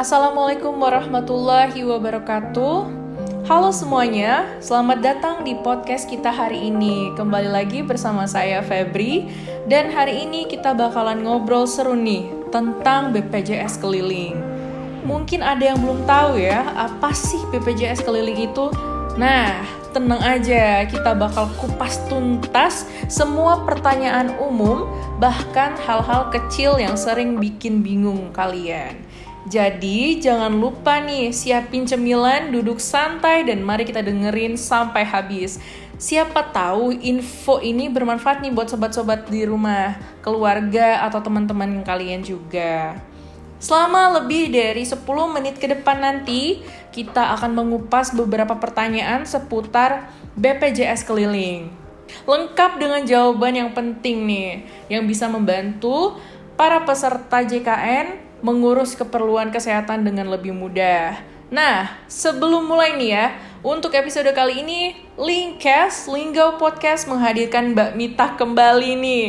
Assalamualaikum warahmatullahi wabarakatuh. Halo semuanya, selamat datang di podcast kita hari ini. Kembali lagi bersama saya Febri. Dan hari ini kita bakalan ngobrol seru nih tentang BPJS Keliling. Mungkin ada yang belum tahu ya, apa sih BPJS Keliling itu? Nah, tenang aja, kita bakal kupas tuntas semua pertanyaan umum, bahkan hal-hal kecil yang sering bikin bingung kalian. Jadi jangan lupa nih, siapin cemilan, duduk santai, dan mari kita dengerin sampai habis. Siapa tahu info ini bermanfaat nih buat sobat-sobat di rumah, keluarga, atau teman-teman kalian juga. Selama lebih dari 10 menit ke depan nanti, kita akan mengupas beberapa pertanyaan seputar BPJS Keliling. Lengkap dengan jawaban yang penting nih, yang bisa membantu para peserta JKN mengurus keperluan kesehatan dengan lebih mudah. Nah, sebelum mulai nih ya, untuk episode kali ini, Linkcast, Lingo Podcast menghadirkan Mbak Mita kembali nih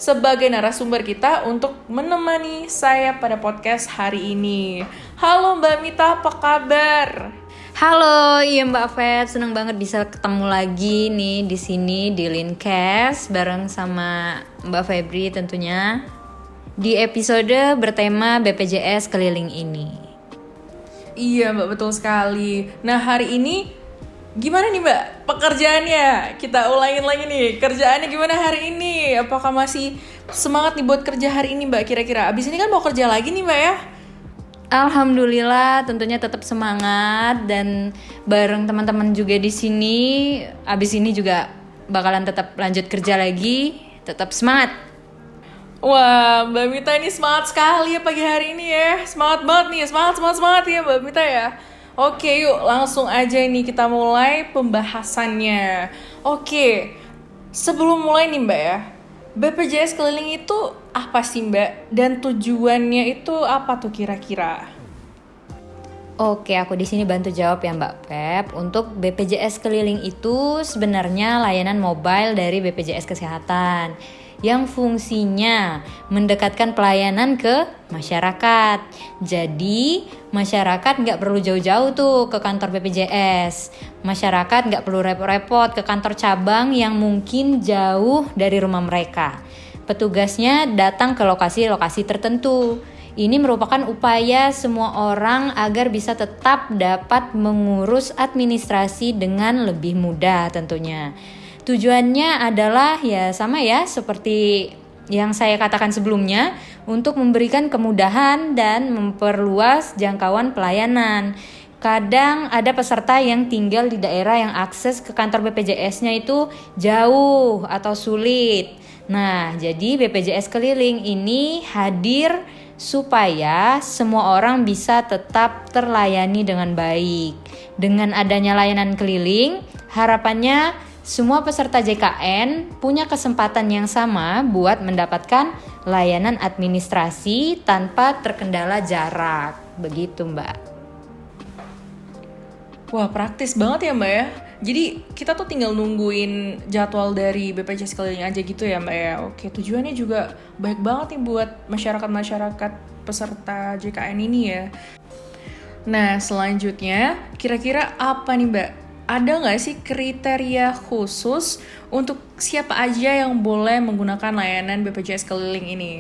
sebagai narasumber kita untuk menemani saya pada podcast hari ini. Halo Mbak Mita, apa kabar? Halo, iya Mbak Feb, seneng banget bisa ketemu lagi nih di sini di Linkcast bareng sama Mbak Febri tentunya. Di episode bertema BPJS Keliling ini. Iya Mbak, betul sekali. Nah hari ini gimana nih Mbak pekerjaannya? Kita ulangin lagi nih, kerjaannya gimana hari ini? Apakah masih semangat nih buat kerja hari ini Mbak kira-kira? Abis ini kan mau kerja lagi nih Mbak ya? Alhamdulillah tentunya tetap semangat dan bareng teman-teman juga di sini. Abis ini juga bakalan tetap lanjut kerja lagi, tetap semangat. Wah, Mbak Mita ini semangat sekali ya pagi hari ini ya. Semangat banget nih, semangat ya Mbak Mita ya. Oke, yuk langsung aja nih kita mulai pembahasannya. Oke, sebelum mulai nih Mbak ya, BPJS Keliling itu apa sih Mbak? Dan tujuannya itu apa tuh kira-kira? Oke, aku di sini bantu jawab ya Mbak Pep. Untuk BPJS Keliling itu sebenarnya layanan mobile dari BPJS Kesehatan yang fungsinya mendekatkan pelayanan ke masyarakat. Jadi masyarakat nggak perlu jauh-jauh tuh ke kantor BPJS. Masyarakat nggak perlu repot-repot ke kantor cabang yang mungkin jauh dari rumah mereka. Petugasnya datang ke lokasi-lokasi tertentu. Ini merupakan upaya semua orang agar bisa tetap dapat mengurus administrasi dengan lebih mudah tentunya. Tujuannya adalah ya sama ya seperti yang saya katakan sebelumnya, untuk memberikan kemudahan dan memperluas jangkauan pelayanan. Kadang ada peserta yang tinggal di daerah yang akses ke kantor BPJS-nya itu jauh atau sulit. Nah, jadi BPJS Keliling ini hadir supaya semua orang bisa tetap terlayani dengan baik. Dengan adanya layanan keliling, harapannya semua peserta JKN punya kesempatan yang sama buat mendapatkan layanan administrasi tanpa terkendala jarak. Begitu Mbak. Wah, praktis banget ya Mbak ya. Jadi kita tuh tinggal nungguin jadwal dari BPJS Keliling aja gitu ya Mbak ya. Oke, tujuannya juga baik banget nih buat masyarakat-masyarakat peserta JKN ini ya. Nah, selanjutnya kira-kira apa nih Mbak? Ada nggak sih kriteria khusus untuk siapa aja yang boleh menggunakan layanan BPJS Keliling ini?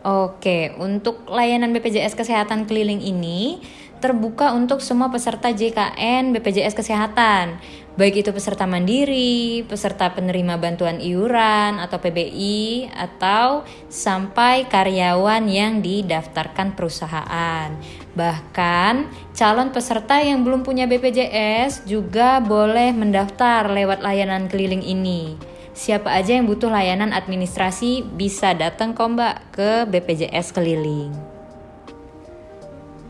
Oke, untuk layanan BPJS Kesehatan Keliling ini terbuka untuk semua peserta JKN BPJS Kesehatan, baik itu peserta mandiri, peserta penerima bantuan iuran atau PBI, atau sampai karyawan yang didaftarkan perusahaan. Bahkan calon peserta yang belum punya BPJS juga boleh mendaftar lewat layanan keliling ini. Siapa aja yang butuh layanan administrasi bisa datang kok Mbak ke BPJS Keliling.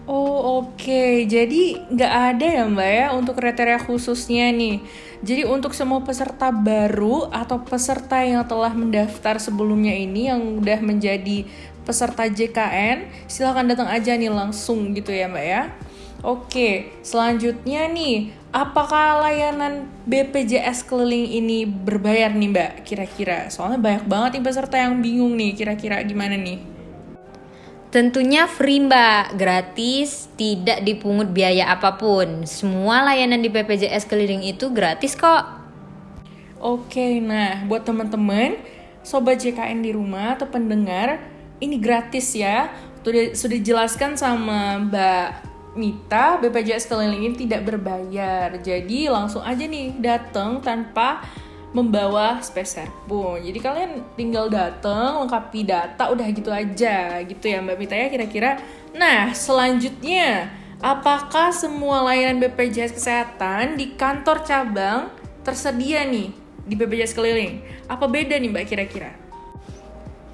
Oh oke, jadi nggak ada ya Mbak ya untuk kriteria khususnya nih. Jadi untuk semua peserta baru atau peserta yang telah mendaftar sebelumnya ini yang udah menjadi peserta JKN, silakan datang aja nih langsung gitu ya Mbak ya. Oke, selanjutnya nih, apakah layanan BPJS Keliling ini berbayar nih Mbak kira-kira? Soalnya banyak banget nih peserta yang bingung nih, kira-kira gimana nih? Tentunya free Mbak, gratis, tidak dipungut biaya apapun. Semua layanan di BPJS Keliling itu gratis kok. Oke, nah buat teman-teman, sobat JKN di rumah atau pendengar, ini gratis ya. Sudah dijelaskan sama Mbak Mita, BPJS Keliling ini tidak berbayar. Jadi langsung aja nih datang tanpa membawa speser pun. Jadi kalian tinggal datang, lengkapi data, udah gitu aja gitu ya Mbak Mita ya kira-kira. Nah selanjutnya, apakah semua layanan BPJS Kesehatan di kantor cabang tersedia nih di BPJS Keliling? Apa beda nih Mbak kira-kira?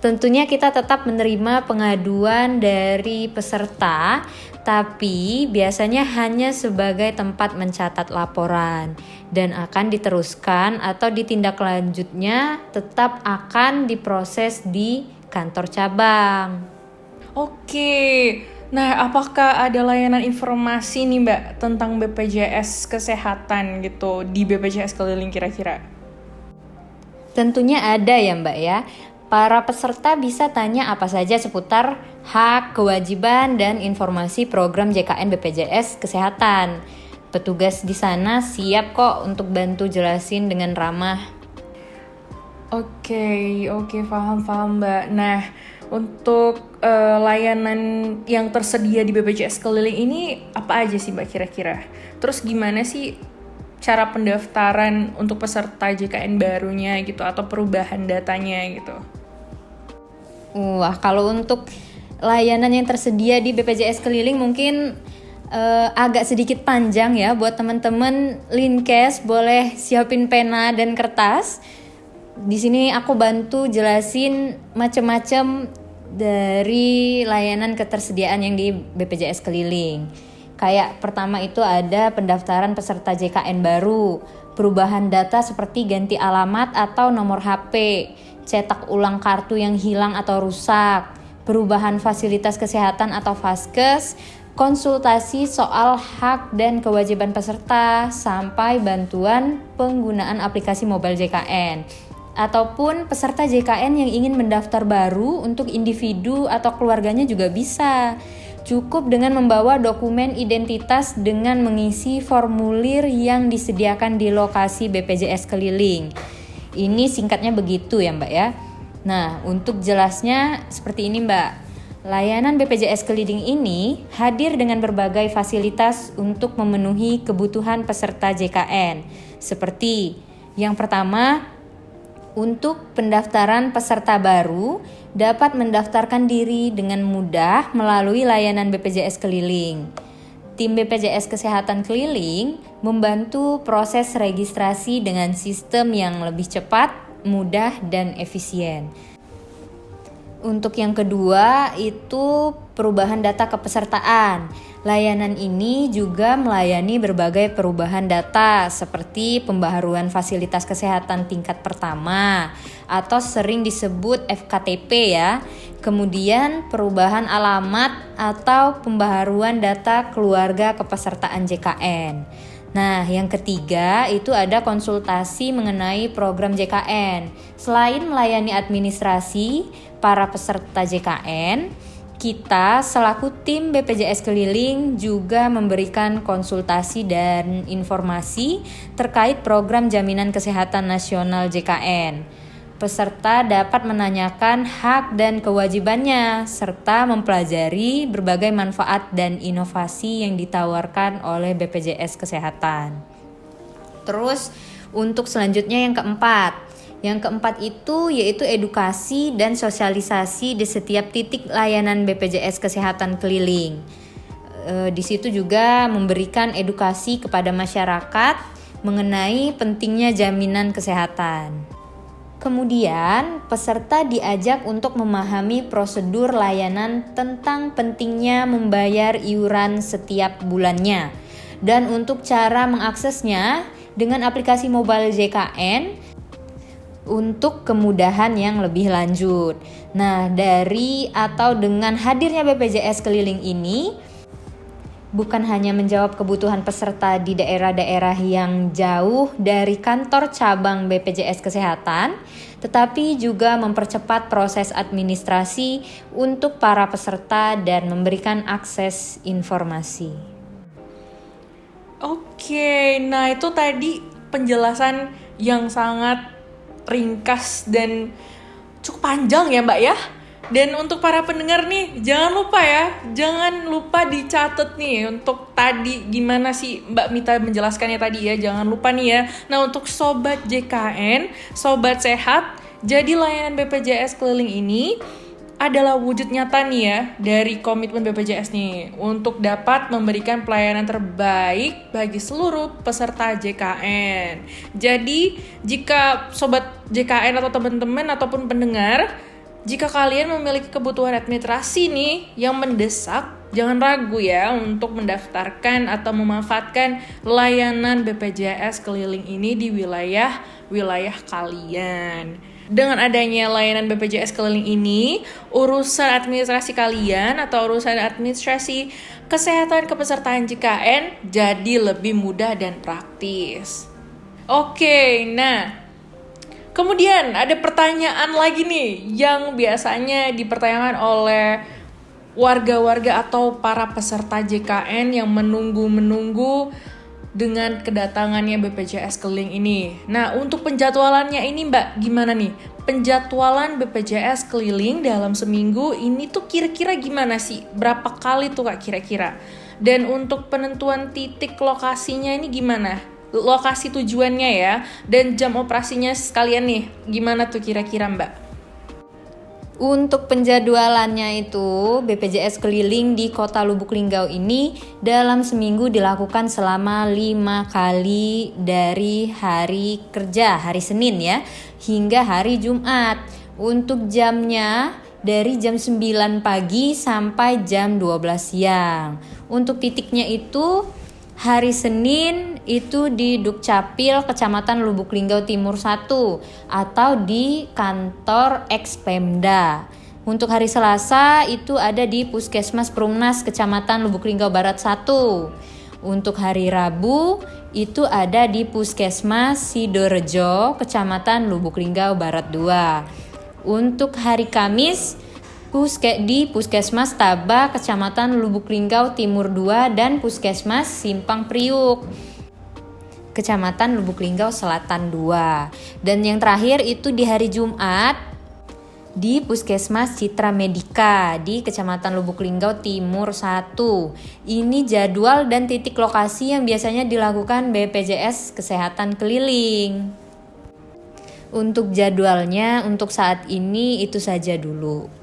Tentunya kita tetap menerima pengaduan dari peserta, tapi biasanya hanya sebagai tempat mencatat laporan dan akan diteruskan atau ditindaklanjutnya tetap akan diproses di kantor cabang. Oke, nah apakah ada layanan informasi nih Mbak tentang BPJS Kesehatan gitu di BPJS Keliling kira-kira? Tentunya ada ya Mbak ya. Para peserta bisa tanya apa saja seputar hak, kewajiban, dan informasi program JKN BPJS Kesehatan. Petugas di sana siap kok untuk bantu jelasin dengan ramah. Oke, paham Mbak. Nah, untuk layanan yang tersedia di BPJS Keliling ini apa aja sih Mbak kira-kira? Terus gimana sih cara pendaftaran untuk peserta JKN barunya gitu atau perubahan datanya gitu? Wah, kalau untuk layanan yang tersedia di BPJS Keliling mungkin agak sedikit panjang ya buat teman-teman Linkes, boleh siapin pena dan kertas. Di sini aku bantu jelasin macam-macam dari layanan ketersediaan yang di BPJS Keliling. Kayak pertama itu ada pendaftaran peserta JKN baru, perubahan data seperti ganti alamat atau nomor HP, cetak ulang kartu yang hilang atau rusak, perubahan fasilitas kesehatan atau Vaskes, konsultasi soal hak dan kewajiban peserta, sampai bantuan penggunaan aplikasi mobile JKN. Ataupun peserta JKN yang ingin mendaftar baru untuk individu atau keluarganya juga bisa. Cukup dengan membawa dokumen identitas dengan mengisi formulir yang disediakan di lokasi BPJS Keliling. Ini singkatnya begitu ya Mbak ya. Nah, untuk jelasnya seperti ini Mbak. Layanan BPJS Keliling ini hadir dengan berbagai fasilitas untuk memenuhi kebutuhan peserta JKN. Seperti yang pertama, untuk pendaftaran peserta baru dapat mendaftarkan diri dengan mudah melalui layanan BPJS Keliling. Tim BPJS Kesehatan Keliling membantu proses registrasi dengan sistem yang lebih cepat, mudah, dan efisien. Untuk yang kedua itu perubahan data kepesertaan. Layanan ini juga melayani berbagai perubahan data seperti pembaharuan fasilitas kesehatan tingkat pertama atau sering disebut FKTP ya. Kemudian perubahan alamat atau pembaharuan data keluarga kepesertaan JKN. Nah, yang ketiga itu ada konsultasi mengenai program JKN. Selain melayani administrasi para peserta JKN, kita selaku tim BPJS Keliling juga memberikan konsultasi dan informasi terkait program Jaminan Kesehatan Nasional JKN. Peserta dapat menanyakan hak dan kewajibannya serta mempelajari berbagai manfaat dan inovasi yang ditawarkan oleh BPJS Kesehatan. Terus untuk selanjutnya yang keempat. Yang keempat itu yaitu edukasi dan sosialisasi di setiap titik layanan BPJS Kesehatan Keliling. Di situ juga memberikan edukasi kepada masyarakat mengenai pentingnya jaminan kesehatan. Kemudian, peserta diajak untuk memahami prosedur layanan tentang pentingnya membayar iuran setiap bulannya dan untuk cara mengaksesnya dengan aplikasi mobile JKN untuk kemudahan yang lebih lanjut. Nah, dari atau dengan hadirnya BPJS Keliling ini, bukan hanya menjawab kebutuhan peserta di daerah-daerah yang jauh dari kantor cabang BPJS Kesehatan, tetapi juga mempercepat proses administrasi untuk para peserta dan memberikan akses informasi. Oke, nah itu tadi penjelasan yang sangat ringkas dan cukup panjang ya Mbak ya. Dan untuk para pendengar nih, jangan lupa dicatat nih untuk tadi gimana sih Mbak Mita menjelaskannya tadi ya, jangan lupa nih ya. Nah untuk Sobat JKN, Sobat Sehat, jadi layanan BPJS keliling ini adalah wujud nyata nih ya dari komitmen BPJS nih untuk dapat memberikan pelayanan terbaik bagi seluruh peserta JKN. Jadi jika Sobat JKN atau teman-teman ataupun pendengar, jika kalian memiliki kebutuhan administrasi nih yang mendesak, jangan ragu ya untuk mendaftarkan atau memanfaatkan layanan BPJS keliling ini di wilayah kalian. Dengan adanya layanan BPJS keliling ini, urusan administrasi kalian atau urusan administrasi kesehatan kepesertaan JKN jadi lebih mudah dan praktis. Oke, nah kemudian ada pertanyaan lagi nih yang biasanya dipertanyakan oleh warga-warga atau para peserta JKN yang menunggu dengan kedatangannya BPJS keliling ini. Nah, untuk penjadwalannya ini Mbak, gimana nih? Penjadwalan BPJS keliling dalam seminggu ini tuh kira-kira gimana sih? Berapa kali tuh Kak kira-kira? Dan untuk penentuan titik lokasinya ini gimana? Lokasi tujuannya ya, dan jam operasinya sekalian nih, gimana tuh kira-kira Mbak? Untuk penjadwalannya itu, BPJS keliling di Kota Lubuk Linggau ini dalam seminggu dilakukan selama 5 kali dari hari kerja, hari Senin ya, hingga hari Jumat. Untuk jamnya dari jam 9 pagi sampai jam 12 siang. Untuk titiknya itu hari Senin itu di Dukcapil Kecamatan Lubuk Linggau Timur 1 atau di kantor Ekspemda. Untuk hari Selasa itu ada di Puskesmas Perumnas Kecamatan Lubuk Linggau Barat 1. Untuk hari Rabu itu ada di Puskesmas Sidorejo Kecamatan Lubuk Linggau Barat 2. Untuk hari Kamis di Puskesmas Taba, Kecamatan Lubuk Linggau Timur 2 dan Puskesmas Simpang Priuk, Kecamatan Lubuk Linggau Selatan 2. Dan yang terakhir itu di hari Jumat di Puskesmas Citra Medika di Kecamatan Lubuk Linggau Timur 1. Ini jadwal dan titik lokasi yang biasanya dilakukan BPJS Kesehatan Keliling. Untuk jadwalnya untuk saat ini itu saja dulu.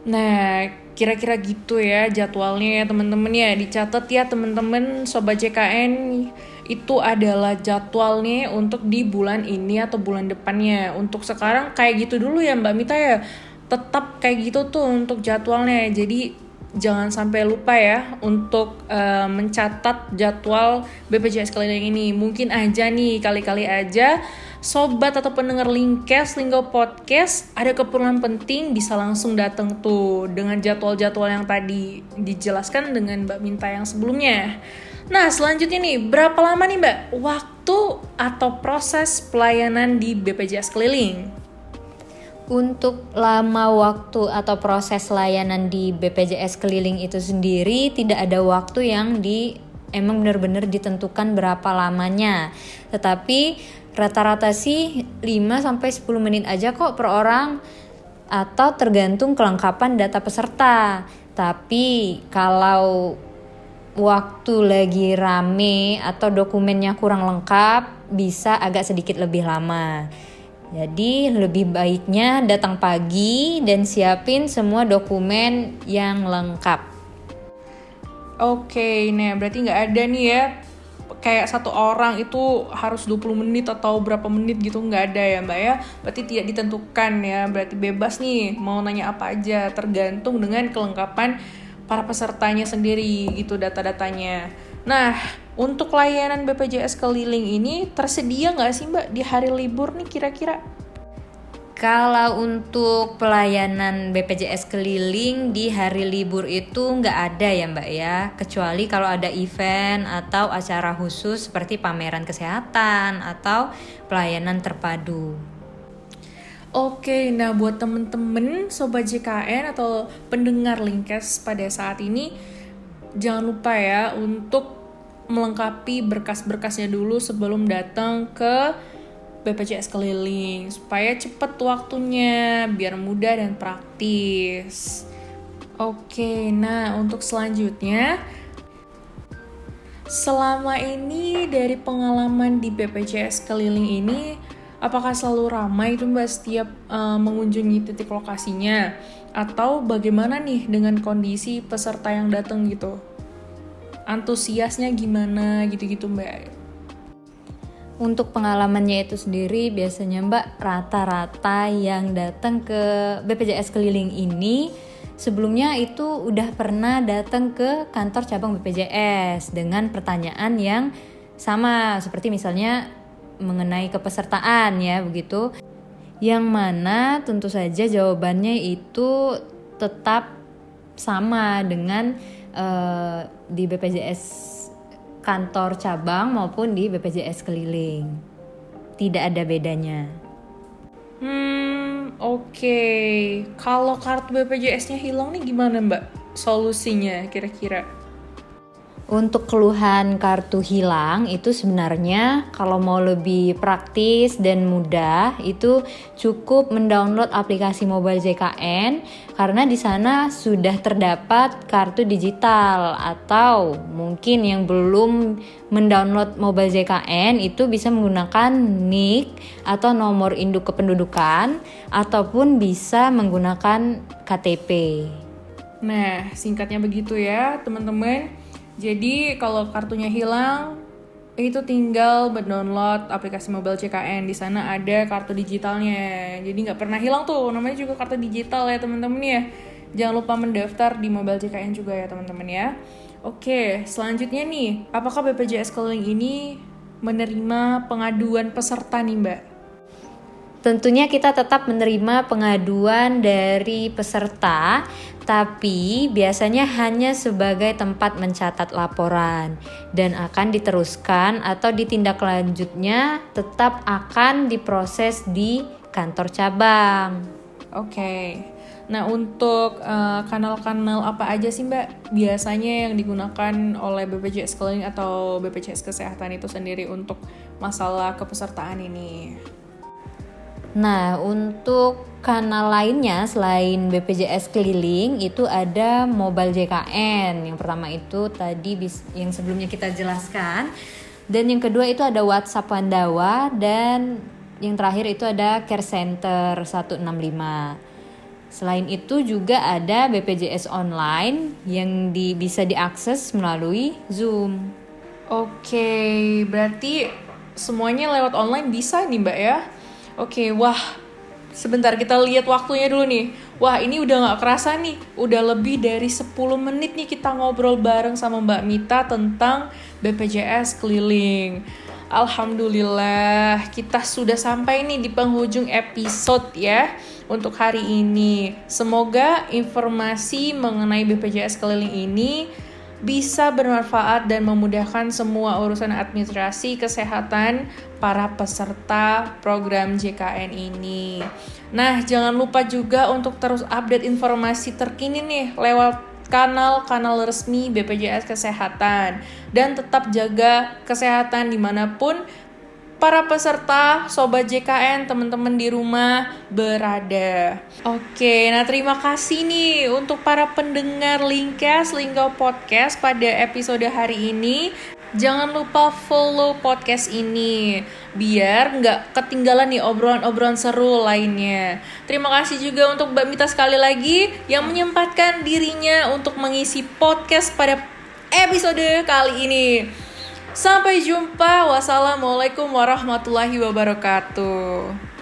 Nah, kira-kira gitu ya jadwalnya ya teman-teman ya. Dicatat ya teman-teman Sobat JKN, itu adalah jadwalnya untuk di bulan ini atau bulan depannya. Untuk sekarang kayak gitu dulu ya Mbak Mita ya. Tetap kayak gitu tuh untuk jadwalnya. Jadi jangan sampai lupa ya untuk mencatat jadwal BPJS keliling ini. Mungkin aja nih, kali-kali aja Sobat atau pendengar Linkcast, Lingo Podcast ada keperluan penting, bisa langsung datang tuh dengan jadwal-jadwal yang tadi dijelaskan dengan Mbak Minta yang sebelumnya. Nah selanjutnya nih, berapa lama nih Mbak waktu atau proses pelayanan di BPJS keliling? Untuk lama waktu atau proses layanan di BPJS keliling itu sendiri tidak ada waktu yang emang benar-benar ditentukan berapa lamanya. Tetapi rata-rata sih 5-10 menit aja kok per orang, atau tergantung kelengkapan data peserta. Tapi kalau waktu lagi rame atau dokumennya kurang lengkap, bisa agak sedikit lebih lama. Jadi lebih baiknya datang pagi dan siapin semua dokumen yang lengkap. Oke, nah berarti nggak ada nih ya kayak satu orang itu harus 20 menit atau berapa menit gitu, nggak ada ya Mbak ya. Berarti tidak ditentukan ya, berarti bebas nih mau nanya apa aja, tergantung dengan kelengkapan para pesertanya sendiri gitu data-datanya. Nah, untuk layanan BPJS keliling ini tersedia nggak sih Mbak di hari libur nih kira-kira? Kalau untuk pelayanan BPJS keliling di hari libur itu nggak ada ya Mbak ya, kecuali kalau ada event atau acara khusus seperti pameran kesehatan atau pelayanan terpadu. Oke, nah buat temen-temen Sobat JKN atau pendengar Linkcast pada saat ini, jangan lupa ya untuk melengkapi berkas-berkasnya dulu sebelum datang ke BPJS keliling supaya cepet waktunya biar mudah dan praktis. Oke, nah untuk selanjutnya, selama ini dari pengalaman di BPJS keliling ini, apakah selalu ramai itu Mbak setiap mengunjungi titik lokasinya? Atau bagaimana nih dengan kondisi peserta yang datang gitu? Antusiasnya gimana gitu-gitu Mbak? Untuk pengalamannya itu sendiri biasanya Mbak, rata-rata yang datang ke BPJS keliling ini sebelumnya itu udah pernah datang ke kantor cabang BPJS dengan pertanyaan yang sama seperti misalnya mengenai kepesertaan ya begitu, yang mana tentu saja jawabannya itu tetap sama dengan di BPJS kantor cabang maupun di BPJS keliling. Tidak ada bedanya. Oke. Kalau kartu BPJS-nya hilang nih gimana Mbak? Solusinya kira-kira? Untuk keluhan kartu hilang itu sebenarnya kalau mau lebih praktis dan mudah itu cukup mendownload aplikasi mobile JKN karena di sana sudah terdapat kartu digital, atau mungkin yang belum mendownload mobile JKN itu bisa menggunakan NIK atau nomor induk kependudukan ataupun bisa menggunakan KTP. Nah, singkatnya begitu ya teman-teman. Jadi kalau kartunya hilang, itu tinggal mendownload aplikasi mobile JKN. Di sana ada kartu digitalnya. Jadi nggak pernah hilang tuh, namanya juga kartu digital ya teman-teman ya. Jangan lupa mendaftar di mobile JKN juga ya teman-teman ya. Oke, selanjutnya nih, apakah BPJS keliling ini menerima pengaduan peserta nih Mbak? Tentunya kita tetap menerima pengaduan dari peserta, tapi biasanya hanya sebagai tempat mencatat laporan dan akan diteruskan atau ditindaklanjutnya tetap akan diproses di kantor cabang. Oke. Nah, untuk kanal-kanal apa aja sih Mbak biasanya yang digunakan oleh BPJS keliling atau BPJS kesehatan itu sendiri untuk masalah kepesertaan ini? Nah, untuk kanal lainnya selain BPJS keliling itu ada mobile JKN. Yang pertama itu tadi yang sebelumnya kita jelaskan. Dan yang kedua itu ada WhatsApp Pandawa, dan yang terakhir itu ada Care Center 165. Selain itu juga ada BPJS online yang bisa diakses melalui Zoom. Oke, berarti semuanya lewat online bisa nih Mbak ya? Oke, wah, sebentar kita lihat waktunya dulu nih. Wah, ini udah gak kerasa nih. Udah lebih dari 10 menit nih kita ngobrol bareng sama Mbak Mita tentang BPJS keliling. Alhamdulillah, kita sudah sampai nih di penghujung episode ya untuk hari ini. Semoga informasi mengenai BPJS keliling ini bisa bermanfaat dan memudahkan semua urusan administrasi kesehatan para peserta program JKN ini. Nah, jangan lupa juga untuk terus update informasi terkini nih lewat kanal-kanal resmi BPJS Kesehatan, dan tetap jaga kesehatan dimanapun para peserta Sobat JKN, teman-teman di rumah berada. Oke, nah terima kasih nih untuk para pendengar Linkcast, Lingo Podcast pada episode hari ini. Jangan lupa follow podcast ini biar nggak ketinggalan nih obrolan-obrolan seru lainnya. Terima kasih juga untuk Mbak Mita sekali lagi yang menyempatkan dirinya untuk mengisi podcast pada episode kali ini. Sampai jumpa. Wassalamualaikum warahmatullahi wabarakatuh.